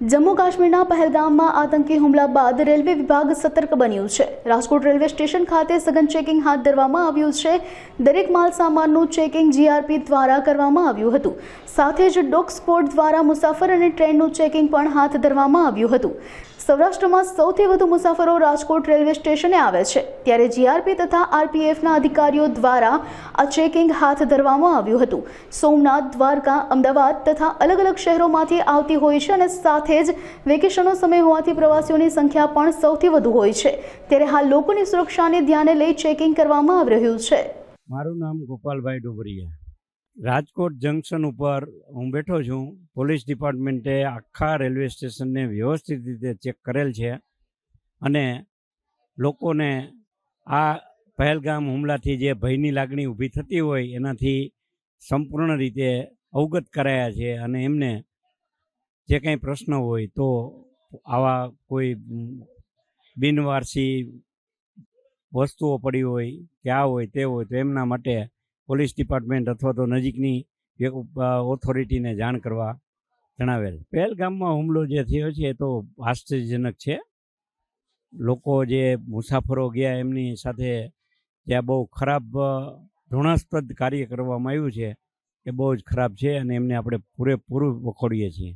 જમ્મુ કાશ્મીરના પહેલગામમાં આતંકી હુમલા બાદ રેલવે વિભાગ સતર્ક બન્યું છે। રાજકોટ રેલવે સ્ટેશન ખાતે સઘન ચેકિંગ હાથ ધરવામાં આવ્યું છે। દરેક માલ સામાનનું ચેકિંગ જીઆરપી દ્વારા કરવામાં આવ્યું હતું। સાથે જ ડોગ સ્ક્વોડ દ્વારા મુસાફર અને ટ્રેનનું ચેકિંગ પણ હાથ ધરવામાં આવ્યું હતું। સૌરાષ્ટ્રમાં સૌથી વધુ મુસાફરો રાજકોટ રેલવે સ્ટેશને આવે છે, ત્યારે જીઆરપી તથા આરપીએફના અધિકારીઓ દ્વારા આ ચેકિંગ હાથ ધરવામાં આવ્યું હતું। સોમનાથ, દ્વારકા, અમદાવાદ તથા અલગ અલગ શહેરોમાંથી આવતી હોય છે અને સાથે જ વેકેશનનો સમય હોવાથી પ્રવાસીઓની સંખ્યા પણ સૌથી વધુ હોય છે, ત્યારે હાલ લોકોની સુરક્ષાને ધ્યાને લઈ ચેકિંગ કરવામાં આવી રહ્યું છે। મારું નામ ગોપાલભાઈ ડુબરિયા। રાજકોટ જંકશન ઉપર હું બેઠો છું। પોલીસ ડિપાર્ટમેન્ટે આખા રેલવે સ્ટેશનને વ્યવસ્થિત રીતે ચેક કરેલ છે અને લોકોને આ પહેલગામ હુમલાથી જે ભયની લાગણી ઊભી થતી હોય એનાથી સંપૂર્ણ રીતે અવગત કરાયા છે અને એમને જે કંઈ પ્રશ્ન હોય તો આવા કોઈ બિનવારસી વસ્તુઓ પડી હોય કે આ હોય તે હોય તો એમના માટે પોલીસ ડિપાર્ટમેન્ટ અથવા તો નજીકની ઓથોરિટીને જાણ કરવા જણાવેલ। પહેલગામમાં હુમલો જે થયો છે એ તો આશ્ચર્યજનક છે। લોકો જે મુસાફરો ગયા એમની સાથે જ્યાં બહુ ખરાબ ઘૃણાસ્પદ કાર્ય કરવામાં આવ્યું છે એ બહુ જ ખરાબ છે અને એમને આપણે પૂરેપૂરું વખોડીએ છીએ।